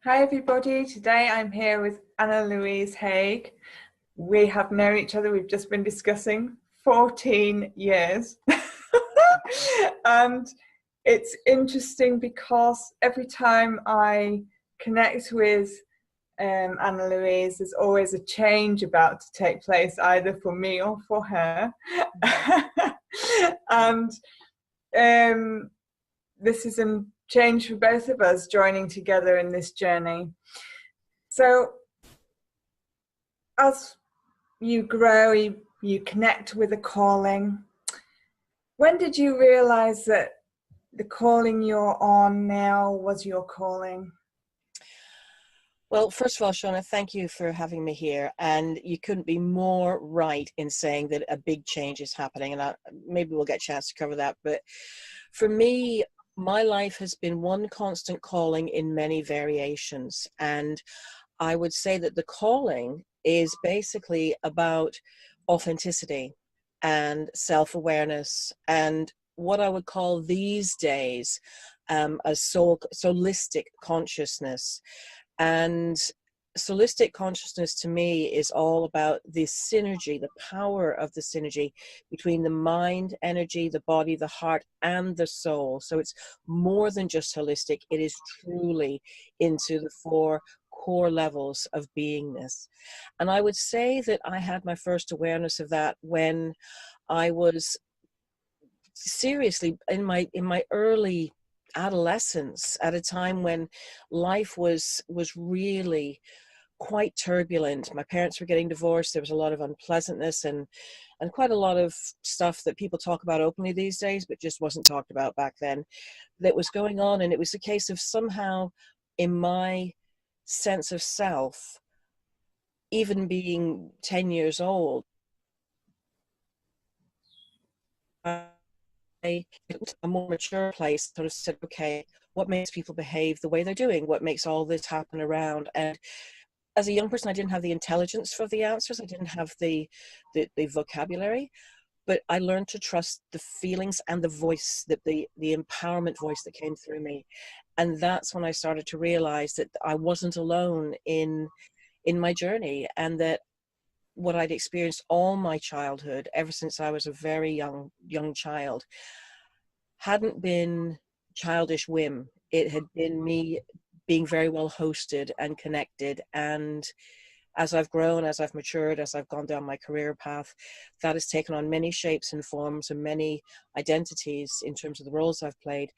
Hi everybody, today I'm here with Louise Haigh. We have known each other, we've just been discussing 14 years. And it's interesting because every time I connect with Louise, there's always a change about to take place, either for me or for her. And this is a change for both of us joining together in this journey. So as you grow, you connect with a calling. When did you realize that the calling you're on now was your calling? Well, first of all, Shauna, thank you for having me here. And you couldn't be more right in saying that a big change is happening. And maybe we'll get a chance to cover that. But for me, my life has been one constant calling in many variations. And I would say that the calling is basically about authenticity and self-awareness and what I would call these days a soulistic consciousness. And Soulistic consciousness to me is all about the synergy, the power of the synergy between the mind, energy, the body, the heart, and the soul. So it's more than just holistic. It is truly into the four core levels of beingness. And I would say that I had my first awareness of that when I was seriously in my early adolescence, at a time when life was really quite turbulent. My parents were getting divorced. There was a lot of unpleasantness and quite a lot of stuff that people talk about openly these days, but just wasn't talked about back then, that was going on. And it was a case of somehow in my sense of self, even being 10 years old, a more mature place sort of said, okay, what makes people behave the way they're doing? What makes all this happen around? And as a young person, I didn't have the intelligence for the answers. I didn't have the vocabulary, but I learned to trust the feelings and the voice, the empowerment voice that came through me. And that's when I started to realize that I wasn't alone in my journey, and that what I'd experienced all my childhood, ever since I was a very young child, hadn't been childish whim. It had been me being very well hosted and connected. And as I've grown, as I've matured, as I've gone down my career path, that has taken on many shapes and forms and many identities in terms of the roles I've played.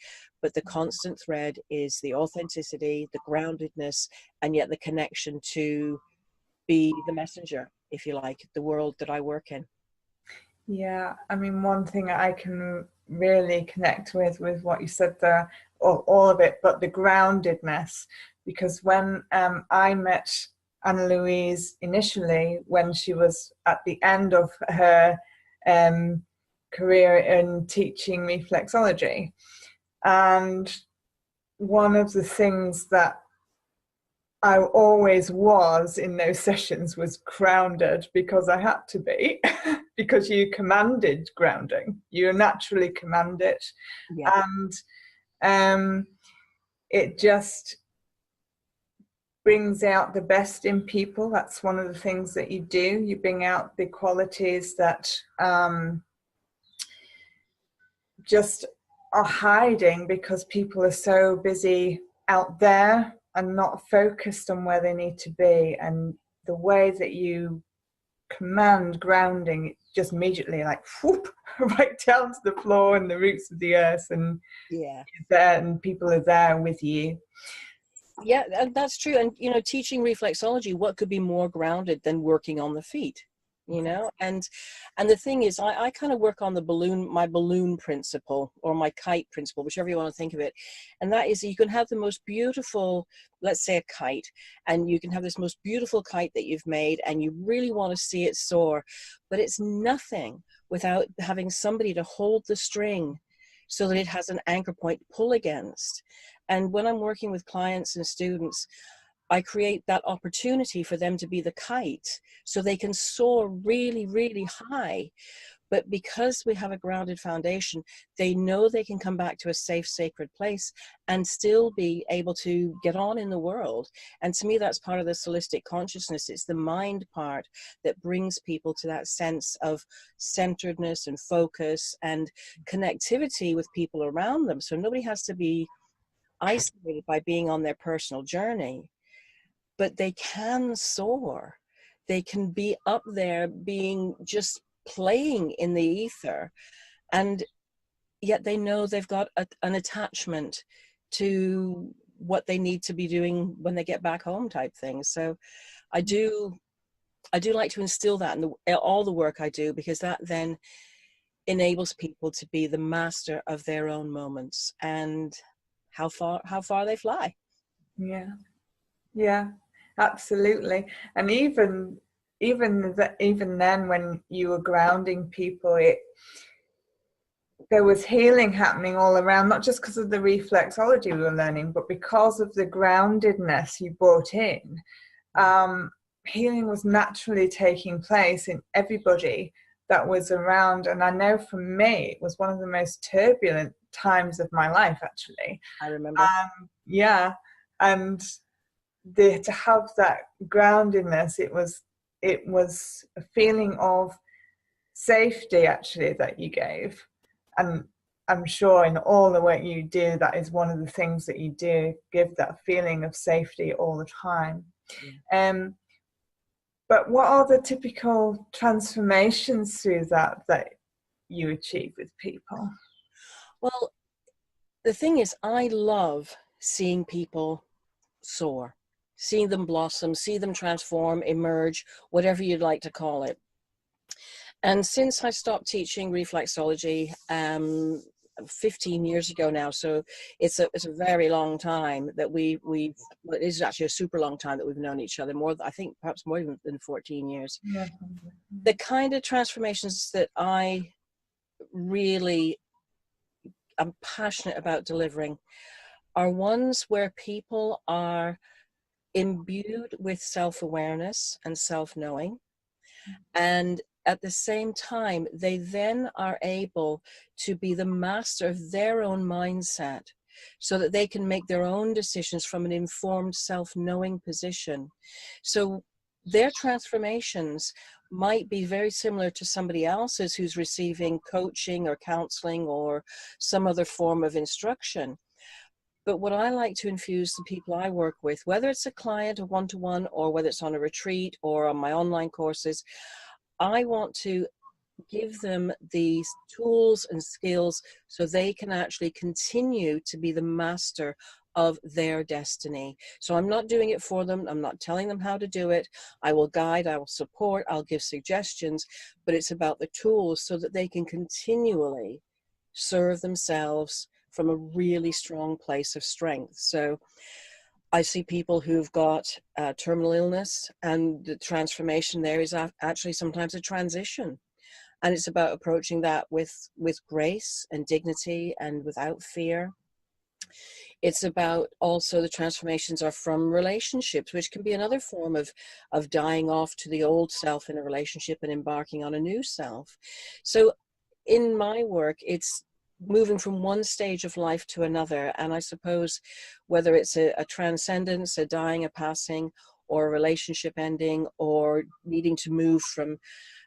But the constant thread is the authenticity, the groundedness, and yet the connection to be the messenger, if you like, the world that I work in. Yeah, I mean, one thing I can really connect with what you said there, all of it, but the groundedness, because when I met Louise initially, when she was at the end of her career in teaching reflexology, and one of the things that I always was in those sessions was grounded, because I had to be, because you commanded grounding. You naturally command it. Yeah. And it just brings out the best in people. That's one of the things that you do. You bring out the qualities that just are hiding because people are so busy out there and not focused on where they need to be. And the way that you command grounding, it just immediately like whoop, right down to the floor and the roots of the earth, and Yeah, there, and people are there with you. yeah, that's true. And teaching reflexology, what could be more grounded than working on the feet? And the thing is, I kind of work on my balloon principle, or my kite principle, whichever you want to think of it. And that is, you can have the most beautiful, let's say a kite, and you can have this most beautiful kite that you've made, and you really want to see it soar, but it's nothing without having somebody to hold the string so that it has an anchor point to pull against. And when I'm working with clients and students, I create that opportunity for them to be the kite so they can soar really, really high. But because we have a grounded foundation, they know they can come back to a safe, sacred place and still be able to get on in the world. And to me, that's part of the Soulistic Consciousness. It's the mind part that brings people to that sense of centeredness and focus and connectivity with people around them. So nobody has to be isolated by being on their personal journey, but they can soar. They can be up there being just playing in the ether, and yet they know they've got an attachment to what they need to be doing when they get back home, type thing. So I do like to instill that in all the work I do, because that then enables people to be the master of their own moments and how far they fly. Yeah, absolutely. And even then, when you were grounding people, there was healing happening all around, not just because of the reflexology we were learning, but because of the groundedness you brought in. Healing was naturally taking place in everybody that was around. And I know for me, it was one of the most turbulent times of my life, actually. I remember. Yeah. And to have that groundedness, it was a feeling of safety, actually, that you gave. And I'm sure in all the work you do, that is one of the things that you do, give that feeling of safety all the time. But what are the typical transformations through that you achieve with people? Well, the thing is, I love seeing people soar, seeing them blossom, see them transform, emerge, whatever you'd like to call it. And since I stopped teaching reflexology 15 years ago now, so it's a very long time that well, it is actually a super long time that we've known each other, I think perhaps more even than 14 years. Yeah. The kind of transformations that I really am passionate about delivering are ones where people are imbued with self-awareness and self-knowing, and at the same time they then are able to be the master of their own mindset, so that they can make their own decisions from an informed self-knowing position. So their transformations might be very similar to somebody else's who's receiving coaching or counseling or some other form of instruction. But what I like to infuse the people I work with, whether it's a client, a one-to-one, or whether it's on a retreat or on my online courses, I want to give them these tools and skills so they can actually continue to be the master of their destiny. So I'm not doing it for them. I'm not telling them how to do it. I will guide, I will support, I'll give suggestions, but it's about the tools so that they can continually serve themselves from a really strong place of strength. So I see people who've got terminal illness, and the transformation there is actually sometimes a transition. And it's about approaching that with grace and dignity and without fear. It's about also the transformations are from relationships, which can be another form of dying off to the old self in a relationship and embarking on a new self. So in my work, it's moving from one stage of life to another. And I suppose whether it's a transcendence, a dying, a passing, or a relationship ending, or needing to move from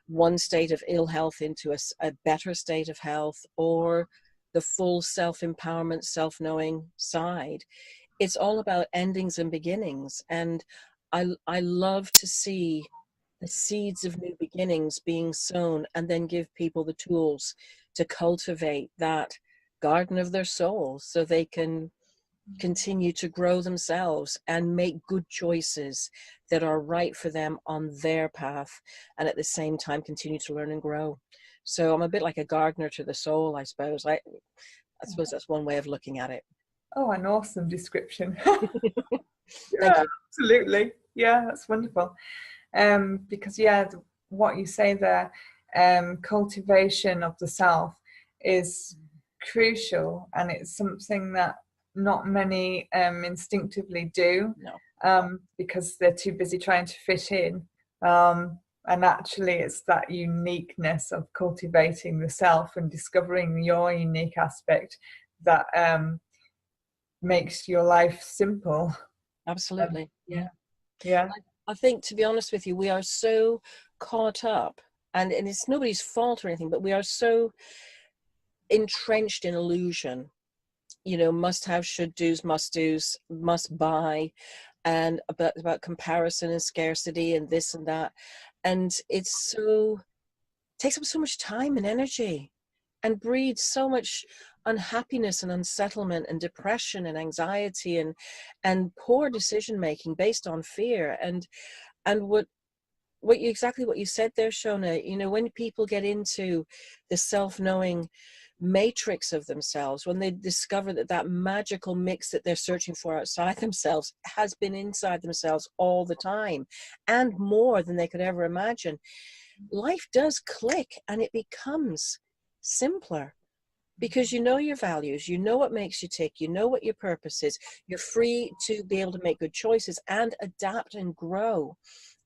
one state of ill health into a better state of health, or the full self-empowerment, self-knowing side, it's all about endings and beginnings. And I love to see the seeds of new beginnings being sown, and then give people the tools to cultivate that garden of their soul so they can continue to grow themselves and make good choices that are right for them on their path, and at the same time continue to learn and grow. So I'm a bit like a gardener to the soul, I suppose. I suppose that's one way of looking at it. Oh, an awesome description. Thank Yeah, you. absolutely. Yeah, that's wonderful. Because what you say there, cultivation of the self is crucial, and it's something that not many instinctively do. No. Because they're too busy trying to fit in. And actually it's that uniqueness of cultivating the self and discovering your unique aspect that makes your life simple. Absolutely. Yeah. Yeah. I think, to be honest with you, we are so caught up, and it's nobody's fault or anything, but we are so entrenched in illusion, you know, must have, should do's, must buy, and about comparison and scarcity and this and that. And it's so, takes up so much time and energy and breeds so much unhappiness and unsettlement and depression and anxiety and poor decision making based on fear. And what you, exactly what you said there, Shona, you know, when people get into the self-knowing matrix of themselves, when they discover that that magical mix that they're searching for outside themselves has been inside themselves all the time and more than they could ever imagine, life does click and it becomes simpler. Because you know your values, you know what makes you tick, you know what your purpose is, you're free to be able to make good choices and adapt and grow.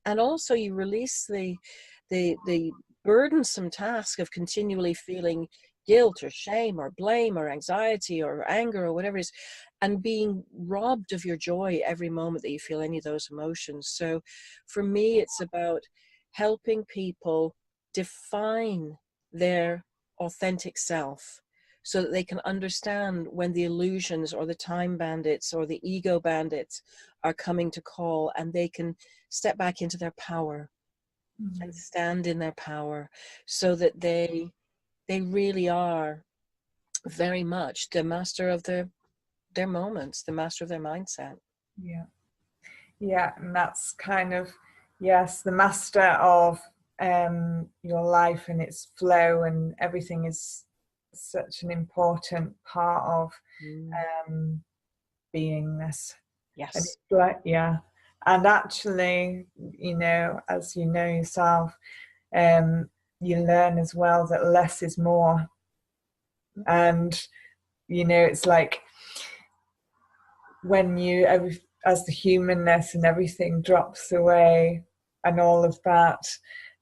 And also you release the burdensome task of continually feeling guilt or shame or blame or anxiety or anger or whatever it is, and being robbed of your joy every moment that you feel any of those emotions. So for me, it's about helping people define their authentic self, so that they can understand when the illusions or the time bandits or the ego bandits are coming to call, and they can step back into their power and stand in their power, so that they really are very much the master of their moments, the master of their mindset. Yeah. Yeah, and that's kind of, yes, the master of your life and its flow, and everything is such an important part of beingness. Yes. And it's like, yeah, and actually, you know, as you know yourself, you learn as well that less is more. And you know, it's like when you, as the humanness and everything drops away and all of that,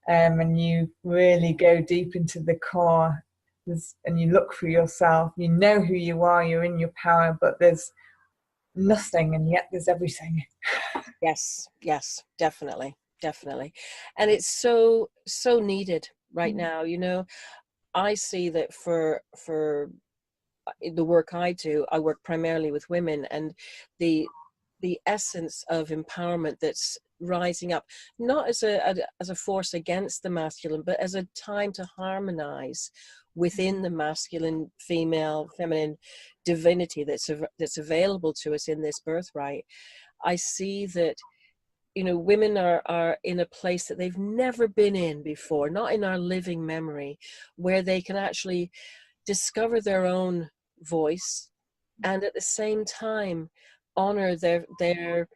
and you really go deep into the core, and you look for yourself, you know who you are, you're in your power, but there's nothing, and yet there's everything. Yes, yes, definitely, definitely. And it's so needed right now. You know, I see that for the work I do, I work primarily with women, and the essence of empowerment that's rising up, not as a force against the masculine, but as a time to harmonize within the masculine, female, feminine divinity that's available to us in this birthright. I see that, you know, women are in a place that they've never been in before, not in our living memory, where they can actually discover their own voice, and at the same time honor their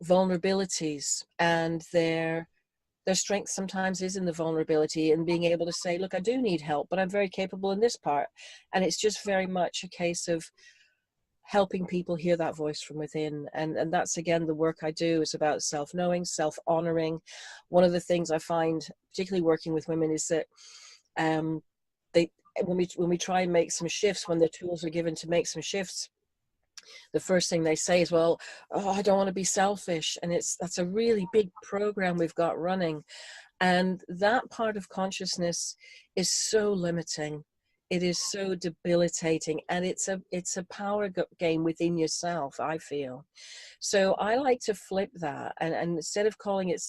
vulnerabilities, and their strength sometimes is in the vulnerability and being able to say, look, I do need help, but I'm very capable in this part. And it's just very much a case of helping people hear that voice from within. And that's, again, the work I do is about self-knowing, self-honoring. One of the things I find, particularly working with women, is that they, when we try and make some shifts, when the tools are given to make some shifts, the first thing they say is, well, oh, I don't want to be selfish. And that's a really big program we've got running. And that part of consciousness is so limiting. It is so debilitating, and it's a power game within yourself, I feel. So I like to flip that, and instead of calling it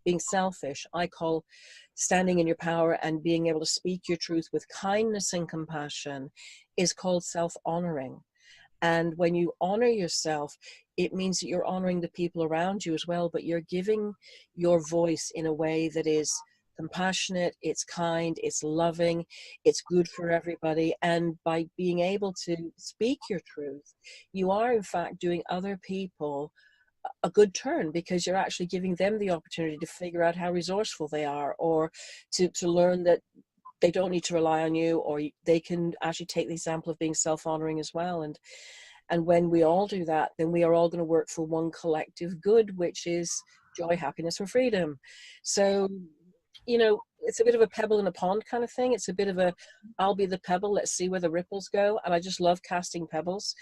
being selfish, I call standing in your power and being able to speak your truth with kindness and compassion is called self-honoring. And when you honor yourself, it means that you're honoring the people around you as well, but you're giving your voice in a way that is compassionate, it's kind, it's loving, it's good for everybody. And by being able to speak your truth, you are in fact doing other people a good turn, because you're actually giving them the opportunity to figure out how resourceful they are, or to learn that they don't need to rely on you, or they can actually take the example of being self-honoring as well. And when we all do that, then we are all going to work for one collective good, which is joy, happiness, and freedom. So you know, it's a bit of a pebble in a pond kind of thing. It's a bit of a, I'll be the pebble, let's see where the ripples go. And I just love casting pebbles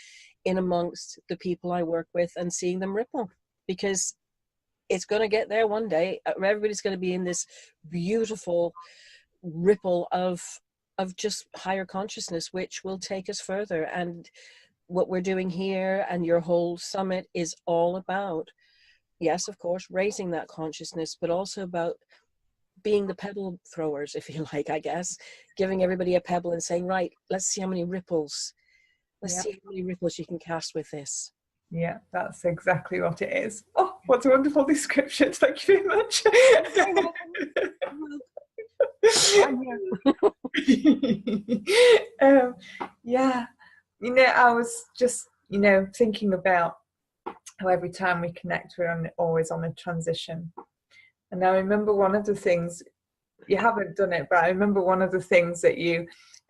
in amongst the people I work with and seeing them ripple, because it's going to get there one day. Everybody's going to be in this beautiful ripple of just higher consciousness, which will take us further. And what we're doing here and your whole summit is all about, yes, of course, raising that consciousness, but also about being the pebble throwers, if you like, I guess, giving everybody a pebble and saying, right, let's see how many ripples, let's see how many ripples you can cast with this. Yeah, that's exactly what it is. Oh, what a wonderful description. Thank you very much. Yeah, you know, I was just, you know, thinking about how every time we connect, we're always on a transition. And I remember one of the things, you haven't done it, but I remember one of the things that you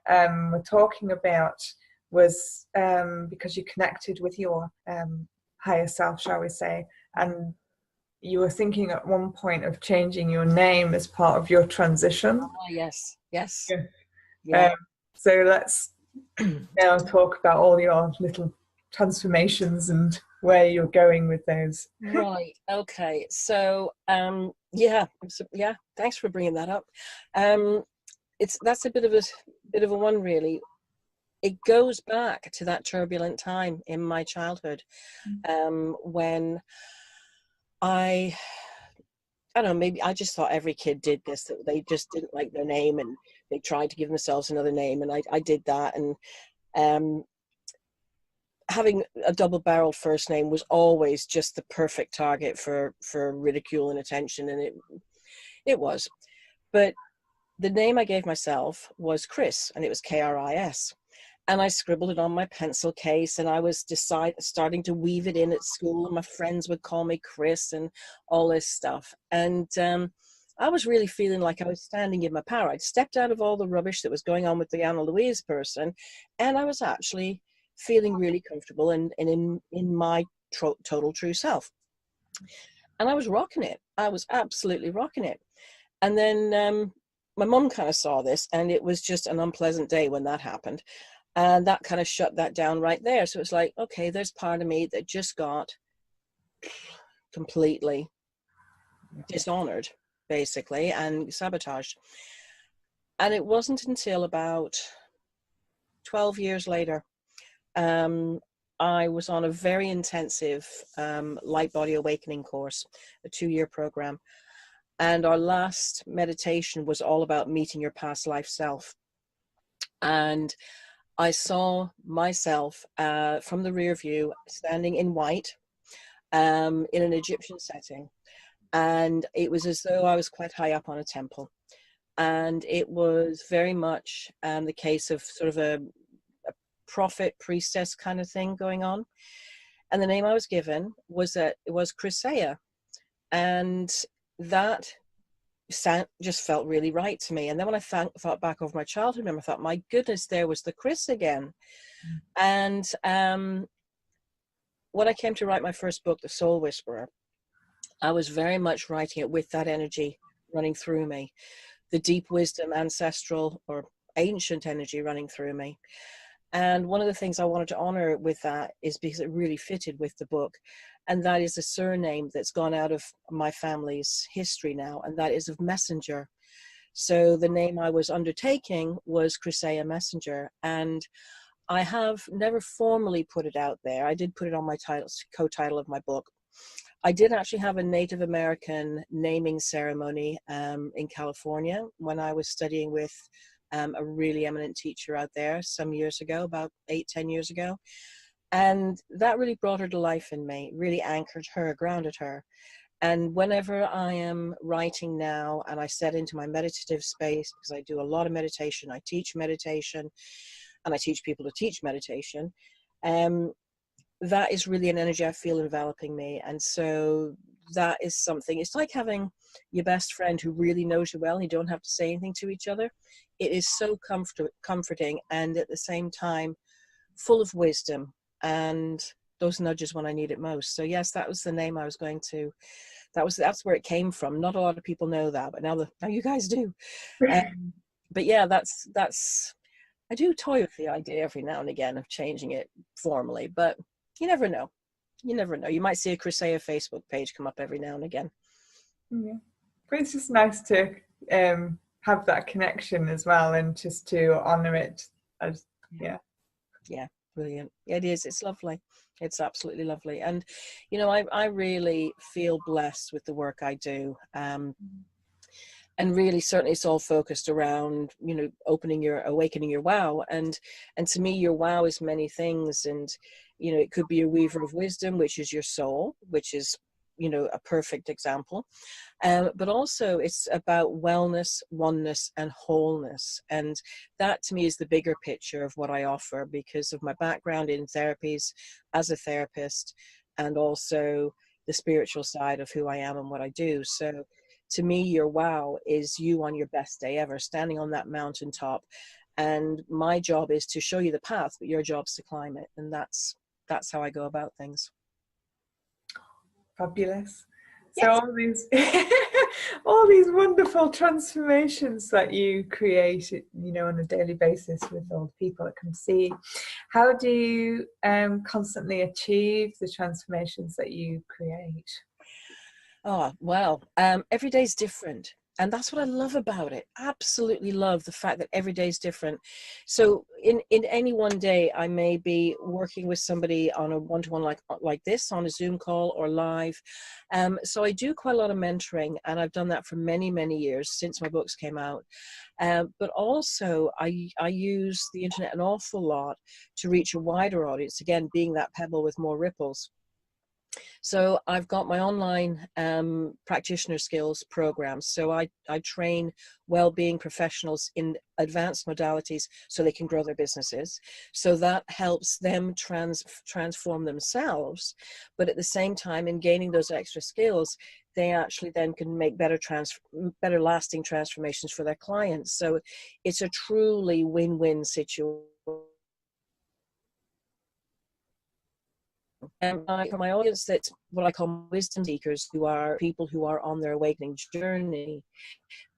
were talking about was because you connected with your higher self, shall we say, and you were thinking at one point of changing your name as part of your transition. Oh, yes, yes. Yeah. Yeah. So let's now talk about all your little transformations and where you're going with those. Right. Okay. So, yeah, thanks for bringing that up. That's a bit of a one, really. It goes back to that turbulent time in my childhood, when I don't know, maybe I just thought every kid did this, that they just didn't like their name and they tried to give themselves another name, and I did that. And having a double-barreled first name was always just the perfect target for ridicule and attention, and it was. But the name I gave myself was Chris, and it was Kris. And I scribbled it on my pencil case, and I was starting to weave it in at school, and my friends would call me Chris and all this stuff. And I was really feeling like I was standing in my power. I'd stepped out of all the rubbish that was going on with the Louise person, and I was actually feeling really comfortable and in my total true self. And I was rocking it. I was absolutely rocking it. And then my mum kind of saw this, and it was just an unpleasant day when that happened. And that kind of shut that down right there. So it's like, okay, there's part of me that just got completely dishonored, basically, and sabotaged. And it wasn't until about 12 years later, I was on a very intensive light body awakening course, a 2-year program. And our last meditation was all about meeting your past life self. And I saw myself from the rear view, standing in white in an Egyptian setting. And it was as though I was quite high up on a temple. And it was very much the case of sort of a prophet, priestess kind of thing going on. And the name I was given was Chrysaea. And that just felt really right to me. And then when I thought back over my childhood memory, I thought, my goodness, there was the Chris again. And when I came to write my first book, The Soul Whisperer, I was very much writing it with that energy running through me, the deep wisdom, ancestral or ancient energy running through me. And one of the things I wanted to honor with that is because it really fitted with the book. And that is a surname that's gone out of my family's history now, and that is of Messenger. So the name I was undertaking was Chrysaea Messenger. And I have never formally put it out there. I did put it on my co-title of my book. I did actually have a Native American naming ceremony in California when I was studying with a really eminent teacher out there some years ago, about 8-10 years ago. And that really brought her to life in me, really anchored her, grounded her. And whenever I am writing now and I set into my meditative space, because I do a lot of meditation, I teach meditation, and I teach people to teach meditation, that is really an energy I feel enveloping me. And so that is something, it's like having your best friend who really knows you well and you don't have to say anything to each other. It is so comforting and at the same time full of wisdom and those nudges when I need it most. So yes, that was the name I was going to, that's where it came from. Not a lot of people know that, but now you guys do. But yeah, that's I do toy with the idea every now and again of changing it formally, but you never know. You never know. You might see a Crusade Facebook page come up every now and again. Yeah, but it's just nice to have that connection as well, and just to honor it as yeah. Brilliant. It is. It's lovely. It's absolutely lovely. And you know, I really feel blessed with the work I do. And really, certainly it's all focused around, you know, awakening your wow. And to me, your wow is many things. And, you know, it could be a weaver of wisdom, which is your soul, which is, you know, a perfect example. But also it's about wellness, oneness, and wholeness. And that to me is the bigger picture of what I offer, because of my background in therapies as a therapist, and also the spiritual side of who I am and what I do. So to me, your wow is you on your best day ever, standing on that mountaintop. And my job is to show you the path, but your job's to climb it. And that's how I go about things. Fabulous. Yes. So all these wonderful transformations that you create, you know, on a daily basis with all the people that come see. How do you constantly achieve the transformations that you create? Oh, well, every day's different. And that's what I love about it. Absolutely love the fact that every day is different. So in any one day, I may be working with somebody on a one-to-one like this, on a Zoom call or live. So I do quite a lot of mentoring, and I've done that for many, many years since my books came out. But also I use the internet an awful lot to reach a wider audience, again, being that pebble with more ripples. So I've got my online practitioner skills programs. So I train well-being professionals in advanced modalities so they can grow their businesses. So that helps them transform themselves. But at the same time, in gaining those extra skills, they actually then can make better lasting transformations for their clients. So it's a truly win-win situation. And for my audience, that's what I call wisdom seekers, who are people who are on their awakening journey.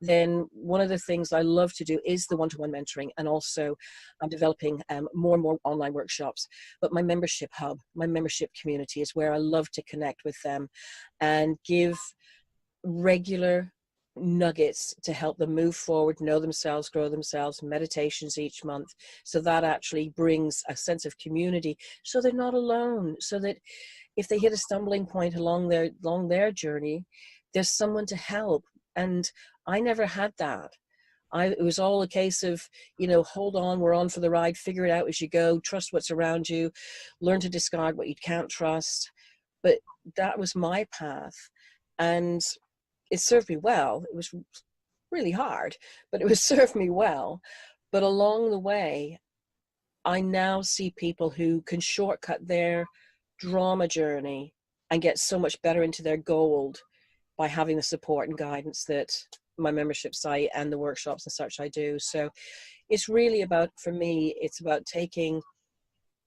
Then one of the things I love to do is the one-to-one mentoring, and also I'm developing more and more online workshops. But my membership hub, my membership community, is where I love to connect with them and give regular nuggets to help them move forward, know themselves, grow themselves, meditations each month. So that actually brings a sense of community, so they're not alone, so that if they hit a stumbling point along their journey, there's someone to help. And I never had that. It was all a case of, you know, hold on, we're on for the ride, figure it out as you go, trust what's around you, learn to discard what you can't trust. But that was my path. And it served me well. It was really hard, but it was served me well. But along the way, I now see people who can shortcut their drama journey and get so much better into their gold by having the support and guidance that my membership site and the workshops and such I do. So it's really about, for me, it's about taking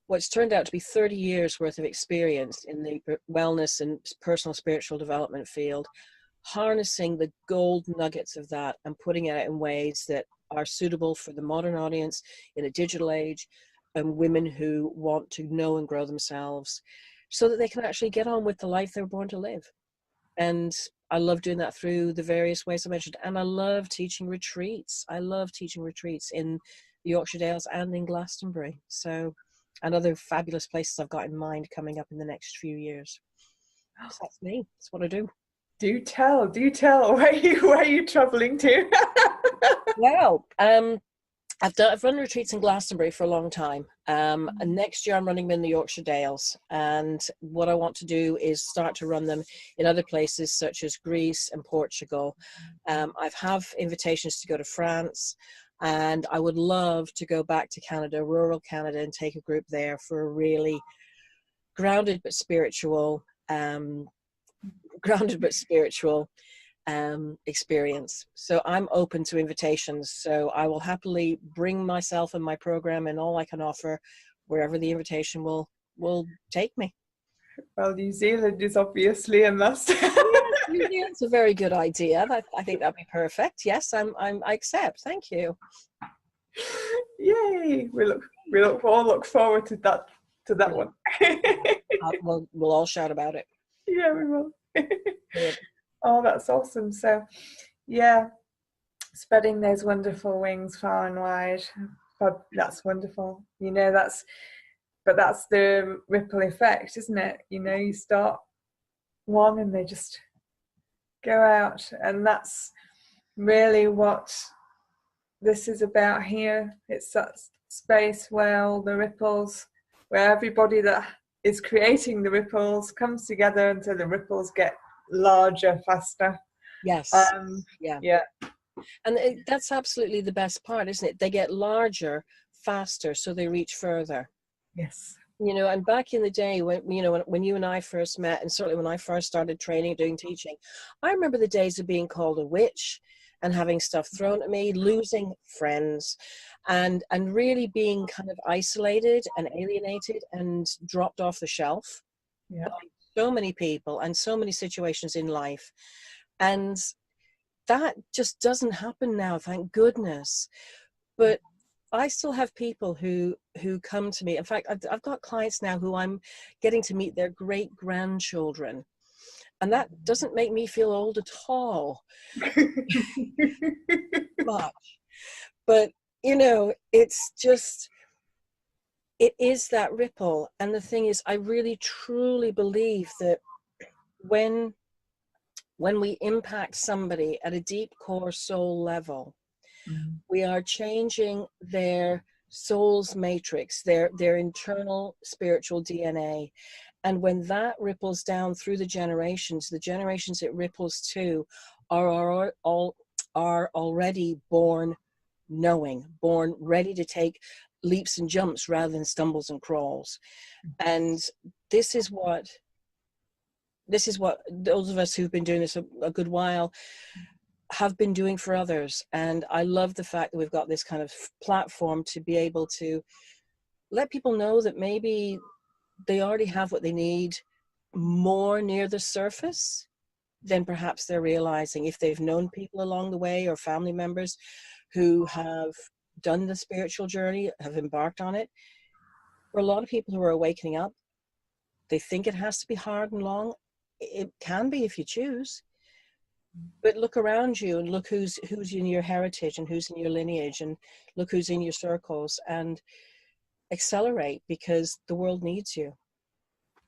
what's turned out to be 30 years worth of experience in the wellness and personal spiritual development field, harnessing the gold nuggets of that and putting it out in ways that are suitable for the modern audience in a digital age, and women who want to know and grow themselves so that they can actually get on with the life they were born to live. And I love doing that through the various ways I mentioned. And I love teaching retreats. I love teaching retreats in the Yorkshire Dales and in Glastonbury. So, and other fabulous places I've got in mind coming up in the next few years. So that's me. That's what I do. Do tell. Where are you traveling to? Well, I've run retreats in Glastonbury for a long time. And next year I'm running them in the Yorkshire Dales. And what I want to do is start to run them in other places such as Greece and Portugal. I have invitations to go to France, and I would love to go back to Canada, rural Canada, and take a group there for a really grounded but spiritual experience. So I'm open to invitations. So I will happily bring myself and my program and all I can offer wherever the invitation will take me. Well, New Zealand is obviously a must. It's a very good idea. I think that'd be perfect. Yes, I accept. Thank you. Yay! We all look forward to that one. We'll all shout about it. Yeah, we will. Oh, that's awesome. So, yeah, spreading those wonderful wings far and wide. God, that's wonderful. You know, that's the ripple effect, isn't it? You know, you start one and they just go out, and that's really what this is about here. It's that space where all the ripples, where everybody that is creating the ripples comes together until the ripples get larger, faster. Yes. Yeah. And that's absolutely the best part, isn't it? They get larger, faster, so they reach further. Yes. You know, and back in the day when, you know, when you and I first met, and certainly when I first started training, doing teaching, I remember the days of being called a witch and having stuff thrown at me, losing friends, and really being kind of isolated and alienated and dropped off the shelf. Yeah. By so many people and so many situations in life. And that just doesn't happen now, thank goodness. But I still have people who come to me. In fact, I've got clients now who I'm getting to meet their great grandchildren, and that doesn't make me feel old at all. Much. But you know, it's just, it is that ripple. And the thing is, I really truly believe that when we impact somebody at a deep core soul level, we are changing their soul's matrix, their internal spiritual DNA. And when that ripples down through the generations it ripples to are already born knowing, born ready to take leaps and jumps rather than stumbles and crawls. And this is what those of us who've been doing this a good while have been doing for others. And I love the fact that we've got this kind of platform to be able to let people know that maybe they already have what they need more near the surface than perhaps they're realizing, if they've known people along the way or family members who have done the spiritual journey, have embarked on it. For a lot of people who are awakening up, they think it has to be hard and long. It can be if you choose. But look around you and look who's in your heritage and who's in your lineage, and look who's in your circles, and accelerate, because the world needs you.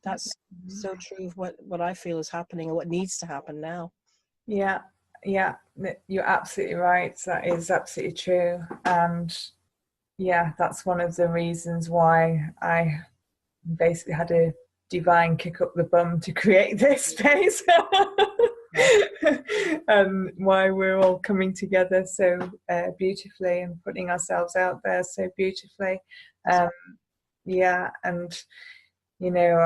That's so true of what I feel is happening and what needs to happen now. Yeah, you're absolutely right. That is absolutely true. And yeah, that's one of the reasons why I basically had a divine kick up the bum to create this space. And why we're all coming together so beautifully and putting ourselves out there so beautifully. Yeah, and you know,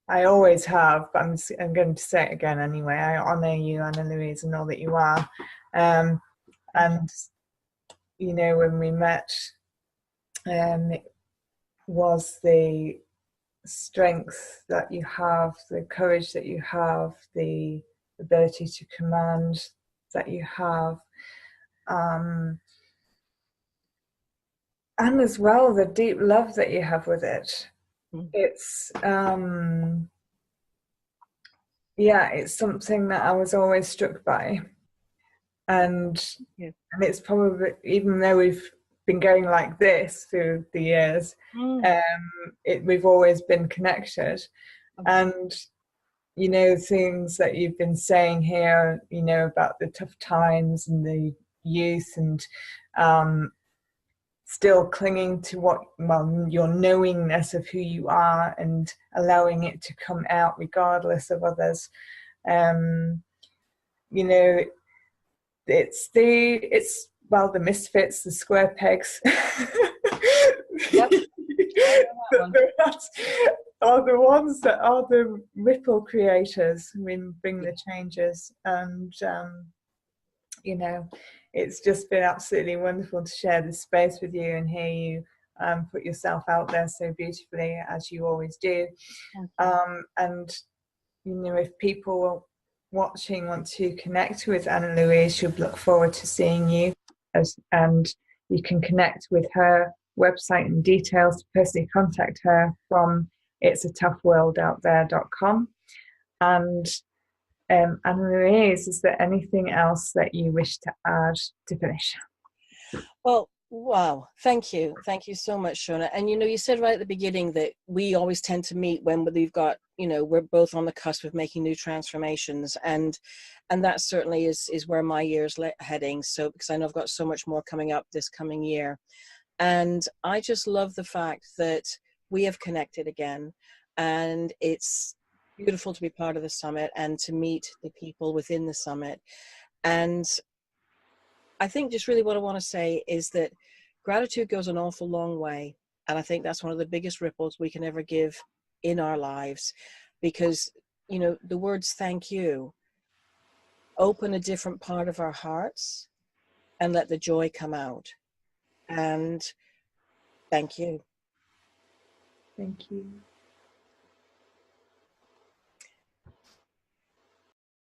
I always have, but I'm going to say it again anyway. I honour you, Anna Louise, and all that you are. And you know, when we met, it was the strength that you have, the courage that you have, the ability to command that you have, and as well the deep love that you have with it. It's it's something that I was always struck by, and it's probably, even though we've been going like this through the years, we've always been connected. And you know, things that you've been saying here, you know, about the tough times and the youth, and still clinging to your knowingness of who you are and allowing it to come out regardless of others. You know, it's the misfits, the square pegs. Yep. Are the ones that are the ripple creators. I mean, bring the changes. And you know, it's just been absolutely wonderful to share this space with you and hear you put yourself out there so beautifully, as you always do. And you know, if people watching want to connect with Anna Louise, she'll look forward to seeing you, and you can connect with her website and details to personally contact her from itsatoughworldouthere.com. And Anna Louise, is there anything else that you wish to add to finish? Well, wow. Thank you. Thank you so much, Shona. And, you know, you said right at the beginning that we always tend to meet when we've got, you know, we're both on the cusp of making new transformations. And that certainly is where my year's heading. So, because I know I've got so much more coming up this coming year. And I just love the fact that we have connected again. And it's beautiful to be part of the summit and to meet the people within the summit. And I think just really what I want to say is that gratitude goes an awful long way. And I think that's one of the biggest ripples we can ever give in our lives, because, you know, the words thank you open a different part of our hearts and let the joy come out. And thank you. Thank you.